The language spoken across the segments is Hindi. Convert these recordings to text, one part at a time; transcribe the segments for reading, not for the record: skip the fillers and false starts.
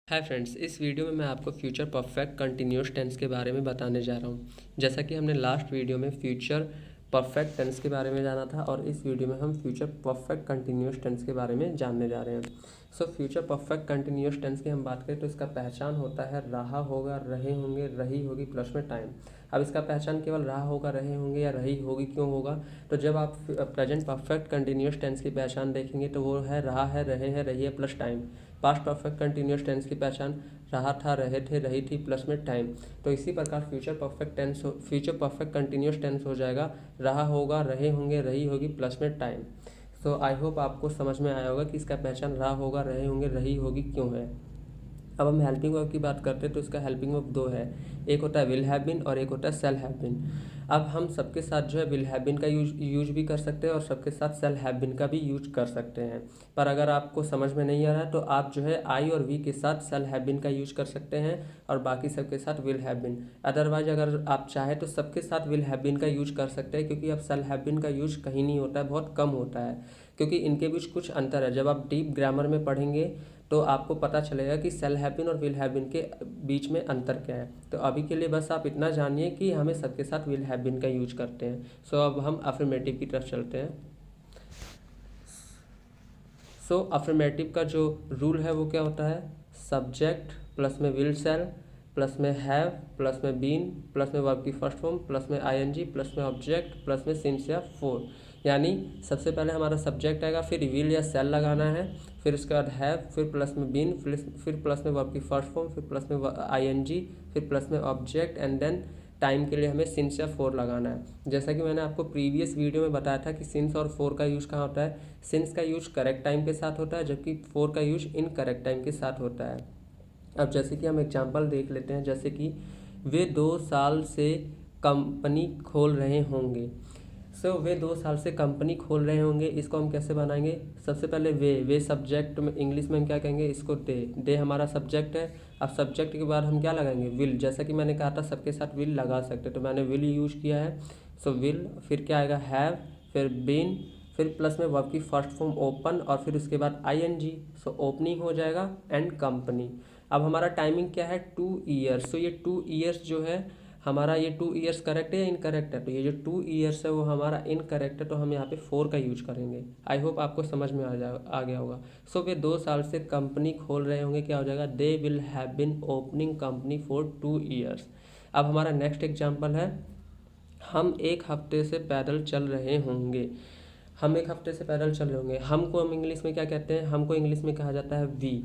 हाय फ्रेंड्स, इस वीडियो में मैं आपको फ्यूचर परफेक्ट कंटिन्यूस टेंस के बारे में बताने जा रहा हूँ। जैसा कि हमने लास्ट वीडियो में फ्यूचर परफेक्ट टेंस के बारे में जाना था और इस वीडियो में हम फ्यूचर परफेक्ट कंटिन्यूस टेंस के बारे में जानने जा रहे हैं। फ्यूचर परफेक्ट कंटिन्यूस टेंस की हम बात करें तो इसका पहचान होता है रहा होगा, रहे होंगे, रही होगी प्लस में टाइम। अब इसका पहचान केवल रहा होगा, रहे होंगे या रही होगी क्यों होगा? तो जब आप प्रेजेंट परफेक्ट कंटिन्यूस टेंस की पहचान देखेंगे तो वो है रहा है, रहे हैं, रही है plus time. Past perfect continuous tense की पहचान रहा था, रहे थे, रही थी प्लस में टाइम। तो इसी प्रकार फ्यूचर परफेक्ट कंटिन्यूस टेंस हो जाएगा रहा होगा, रहे होंगे, रही होगी प्लस में टाइम। आई होप आपको समझ में आया होगा कि इसका पहचान रहा होगा, रहे होंगे, रही होगी क्यों है। अब हम हेल्पिंग वर्ब की बात करते हैं तो इसका हेल्पिंग वर्ब दो है, एक होता है विल हैव बीन और एक होता है सेल हैव बीन। अब हम सबके साथ जो है विल हैव बीन का यूज भी कर सकते हैं और सबके साथ सेल हैव बीन का भी यूज कर सकते हैं। पर अगर आपको समझ में नहीं आ रहा है तो आप जो है आई और वी के साथ सेल हैव बीन का यूज कर सकते हैं और बाकी सबके साथ विल हैव बीन। अदरवाइज अगर आप चाहें तो सबके साथ विल हैव बीन का यूज कर सकते हैं, क्योंकि अब सेल हैव बीन का यूज कहीं नहीं होता है, बहुत कम होता है, क्योंकि इनके बीच कुछ अंतर है। जब आप डीप ग्रामर में पढ़ेंगे तो आपको पता चलेगा कि सेल हैव बीन और विल हैव बीन के बीच में अंतर क्या है। तो अभी के लिए बस आप इतना जानिए कि हमें सबके साथ विल हैव बीन का यूज करते हैं। अब हम अफर्मेटिव की तरफ चलते हैं। अफर्मेटिव का जो रूल है वो क्या होता है? सब्जेक्ट प्लस में विल सेल प्लस में हैव प्लस में बीन प्लस में वर्ब की फर्स्ट फॉर्म प्लस में आईएनजी प्लस में ऑब्जेक्ट प्लस में सिंस या फोर। यानी सबसे पहले हमारा सब्जेक्ट आएगा, फिर विल या सेल लगाना है, फिर उसके बाद हैव, फिर प्लस में बीन, फिर प्लस में वर्ब की फर्स्ट फॉर्म, फिर प्लस में आईएनजी, फिर प्लस में ऑब्जेक्ट एंड देन टाइम के लिए हमें सिंस या फोर लगाना है। जैसा कि मैंने आपको प्रीवियस वीडियो में बताया था कि सिंस और फोर का यूज कहाँ होता है। सिंस का यूज करेक्ट टाइम के साथ होता है, जबकि फोर का यूज इनकरेक्ट टाइम के साथ होता है। अब जैसे कि हम एग्जांपल देख लेते हैं, जैसे कि वे 2 साल से कंपनी खोल रहे होंगे। वे 2 साल से कंपनी खोल रहे होंगे, इसको हम कैसे बनाएंगे? सबसे पहले वे सब्जेक्ट में इंग्लिश में हम क्या कहेंगे? इसको दे हमारा सब्जेक्ट है। अब सब्जेक्ट के बाद हम क्या लगाएंगे? विल। जैसा कि मैंने कहा था सबके साथ विल लगा सकते, तो मैंने विल यूज किया है। विल, फिर क्या आएगा? हैव, फिर बीन, फिर प्लस में वर्ब की फर्स्ट फॉर्म ओपन और फिर उसके बाद आईएनजी। ओपनिंग हो जाएगा एंड कंपनी। अब हमारा टाइमिंग क्या है? 2 ईयर्स। ये 2 ईयर्स जो है हमारा, ये 2 ईयर्स करेक्ट है या इनकरेक्ट है? तो ये जो 2 ईयर्स है वो हमारा इनकरेक्ट है, तो हम यहाँ पे 4 का यूज करेंगे। आई होप आपको समझ में आ गया होगा। वे 2 साल से कंपनी खोल रहे होंगे, क्या हो जाएगा? They will have been opening company for 2 years. अब हमारा नेक्स्ट एग्जाम्पल है, हम 1 हफ्ते से पैदल चल रहे होंगे। हम 1 हफ्ते से पैदल चल रहे होंगे, हमको हम इंग्लिश में क्या कहते हैं? हमको इंग्लिश में कहा जाता है वी।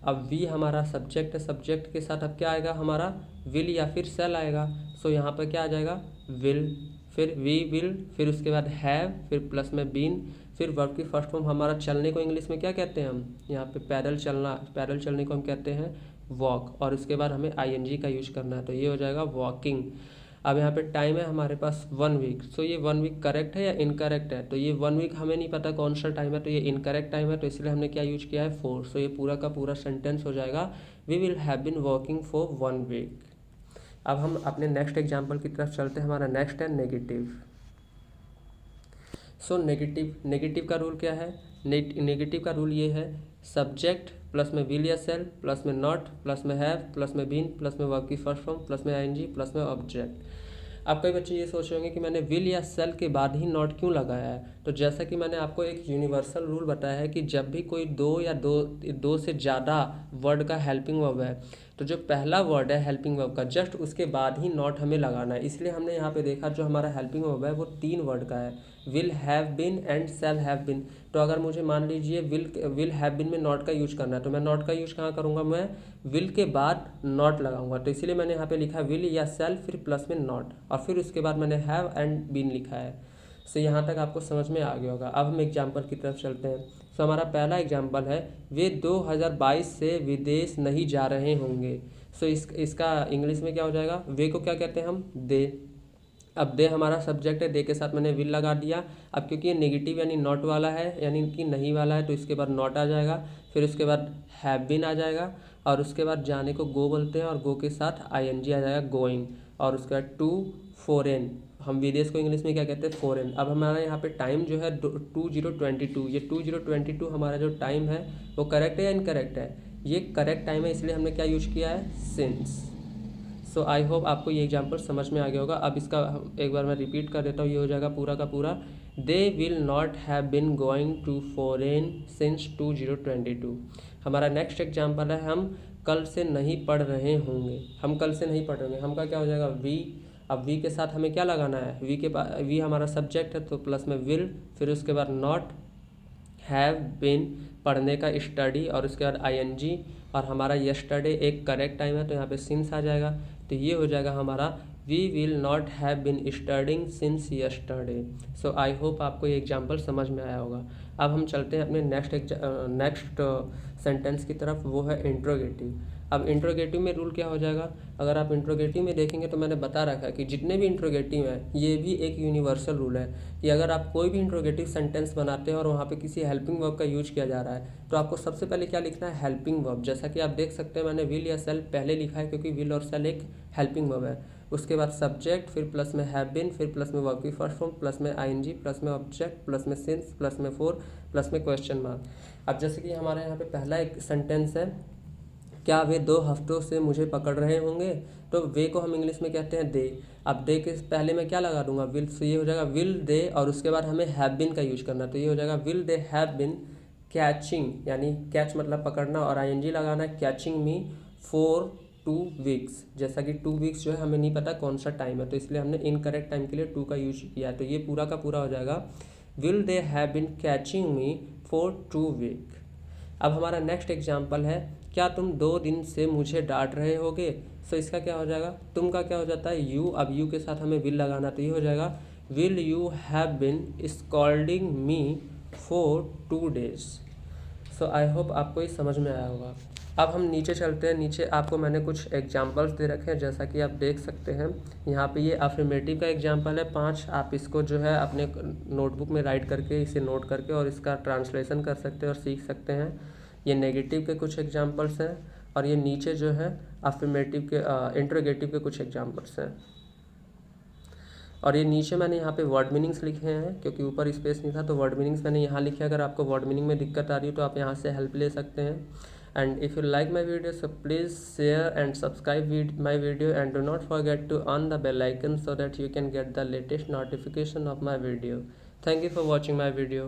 अब वी हमारा सब्जेक्ट है, सब्जेक्ट के साथ अब क्या आएगा? हमारा विल या फिर सेल आएगा। यहाँ पर क्या आ जाएगा? विल, फिर वी विल, फिर उसके बाद हैव, फिर प्लस में बीन, फिर वर्ब की फर्स्ट फॉर्म। हमारा चलने को इंग्लिश में क्या कहते हैं? हम यहाँ पे पैदल चलना, पैदल चलने को हम कहते हैं वॉक, और उसके बाद हमें आईएनजी का यूज करना है, तो ये हो जाएगा वॉकिंग। अब यहाँ पे टाइम है हमारे पास 1 वीक। ये 1 वीक करेक्ट है या इनकरेक्ट है? तो ये 1 वीक हमें नहीं पता कौन सा टाइम है, तो ये इनकरेक्ट टाइम है, तो इसलिए हमने क्या यूज किया है? 4। ये पूरा का पूरा सेंटेंस हो जाएगा we will have been working for 1 week. अब हम अपने नेक्स्ट एग्जाम्पल की तरफ चलते हैं। हमारा नेक्स्ट है नेगेटिव। नेगेटिव का रूल क्या है? नेगेटिव का रूल ये है, सब्जेक्ट प्लस में विल या सेल प्लस में नॉट प्लस में हैव प्लस में बीन प्लस में वर्ब की फर्स्ट फॉर्म प्लस में आईएनजी प्लस में ऑब्जेक्ट। अब कई बच्चे ये सोच रहे होंगे कि मैंने विल या सेल के बाद ही नॉट क्यों लगाया है। तो जैसा कि मैंने आपको एक यूनिवर्सल रूल बताया है कि जब भी कोई दो से ज़्यादा वर्ड का हेल्पिंग वर्ब है, तो जो पहला वर्ड है हेल्पिंग वर्ब का जस्ट उसके बाद ही नॉट हमें लगाना है। इसलिए हमने यहाँ पे देखा जो हमारा हेल्पिंग वर्ब है वो 3 वर्ड का है, will have been and shall have been. तो अगर मुझे मान लीजिए विल हैव बीन में नॉट का यूज करना है, तो मैं नॉट का यूज कहाँ करूँगा? मैं विल के बाद नॉट लगाऊंगा। तो इसीलिए मैंने यहाँ पे लिखा विल या सेल फिर प्लस में नॉट और फिर उसके बाद मैंने हैव एंड बीन लिखा है। यहाँ तक आपको समझ में आ गया होगा। अब हम एग्जाम्पल की तरफ चलते हैं। हमारा पहला एग्जाम्पल है, वे 2022 से विदेश नहीं जा रहे होंगे। इसका इंग्लिश में क्या हो जाएगा? वे को क्या कहते हैं हम? दे। अब दे हमारा सब्जेक्ट है, दे के साथ मैंने विल लगा दिया। अब क्योंकि ये नेगेटिव यानी नॉट वाला है, यानी कि नहीं वाला है, तो इसके बाद नॉट आ जाएगा, फिर उसके बाद हैव बीन आ जाएगा और उसके बाद जाने को गो बोलते हैं और गो के साथ आईएनजी आ जाएगा गोइंग, और उसके बाद टू फॉरेन। हम विदेश को इंग्लिश में क्या कहते हैं? फॉरेन। अब हमारा यहाँ पे टाइम जो है 2022, ये 2022 हमारा जो टाइम है वो करेक्ट है या इनकरेक्ट है? ये करेक्ट टाइम है, इसलिए हमने क्या यूज किया है, सिंस। सो आई होप आपको ये एग्जाम्पल समझ में आ गया होगा। अब इसका एक बार मैं रिपीट कर देता हूँ, ये हो जाएगा पूरा का पूरा, they will not have been going to foreign since 2022। हमारा नेक्स्ट एग्जाम्पल है, हम कल से नहीं पढ़ रहे होंगे। हम कल से नहीं पढ़ रहे होंगे, हम का क्या हो जाएगा, वी। अब वी के साथ हमें क्या लगाना है, वी के बाद, वी हमारा सब्जेक्ट है तो प्लस में विल, फिर उसके बाद नॉट, हैव बिन पढ़ने का स्टडी, और उसके बाद आईएनजी, और हमारा यस्टरडे एक करेक्ट टाइम है तो यहाँ पे सिंस आ जाएगा। तो ये हो जाएगा हमारा we will not have been studying since yesterday. So I hope आपको ये एग्जाम्पल समझ में आया होगा। अब हम चलते हैं अपने नेक्स्ट सेंटेंस की तरफ, वो है इंट्रोगेटिव। अब इंट्रोगेटिव में रूल क्या हो जाएगा, अगर आप इंट्रोगेटिव में देखेंगे तो मैंने बता रखा है कि जितने भी इंट्रोगेटिव हैं ये भी एक यूनिवर्सल रूल है कि अगर आप कोई भी इंट्रोगेटिव सेंटेंस बनाते हैं और वहाँ पे किसी हेल्पिंग वर्ब का यूज किया जा रहा है तो आपको सबसे पहले क्या लिखना है, हेल्पिंग वर्ब। जैसा कि आप देख सकते हैं मैंने विल या सेल पहले लिखा है क्योंकि विल और सेल एक हेल्पिंग वर्ब है। उसके बाद सब्जेक्ट, फिर प्लस में हैव बीन, फिर प्लस में वर्ब की फर्स्ट फॉर्म, प्लस में आईएनजी, प्लस में ऑब्जेक्ट, प्लस में सिंस, प्लस में फॉर, प्लस में क्वेश्चन मार्क। अब जैसे कि हमारे यहाँ पे पहला एक सेंटेंस है, क्या वे 2 हफ्तों से मुझे पकड़ रहे होंगे, तो वे को हम इंग्लिश में कहते हैं दे। अब दे के पहले मैं क्या लगा दूंगा, विल, तो ये हो जाएगा विल दे, और उसके बाद हमें हैव बीन का यूज करना, तो ये हो जाएगा will they have been catching, यानी कैच मतलब पकड़ना, और आईएनजी लगाना है, कैचिंग मी फॉर 2 वीक्स। जैसा कि 2 वीक्स जो है हमें नहीं पता कौन सा टाइम है तो इसलिए हमने इनकरेक्ट टाइम के लिए 2 का यूज किया है। तो ये पूरा का पूरा हो जाएगा will they have been catching me for 2 week. अब हमारा नेक्स्ट एग्जाम्पल है, क्या तुम 2 दिन से मुझे डांट रहे होगे। सो इसका क्या हो जाएगा, तुम का क्या हो जाता है, यू। अब यू के साथ हमें विल लगाना, तो ये हो जाएगा will you have been scolding me for 2 days. So I hope आपको ये समझ में आया होगा। अब हम नीचे चलते हैं, नीचे आपको मैंने कुछ एग्जाम्पल्स दे रखे हैं जैसा कि आप देख सकते हैं यहाँ पे ये अफर्मेटिव का एग्जाम्पल है 5। आप इसको जो है अपने नोटबुक में राइट करके इसे नोट करके और इसका ट्रांसलेशन कर सकते हैं और सीख सकते हैं। ये नेगेटिव के कुछ एग्जाम्पल्स हैं और ये नीचे जो है अफर्मेटिव के इंट्रोगेटिव के कुछ एग्जाम्पल्स हैं। और ये नीचे मैंने यहाँ पे वर्ड मीनिंग्स लिखे हैं क्योंकि ऊपर स्पेस नहीं था तो वर्ड मीनिंग्स मैंने यहाँ लिखे। अगर आपको वर्ड मीनिंग में दिक्कत आ रही हो तो आप यहाँ से हेल्प ले सकते हैं। And if you like my video so please share and subscribe my video and do not forget to on the bell icon so that you can get the latest notification of my video. Thank you for watching my video.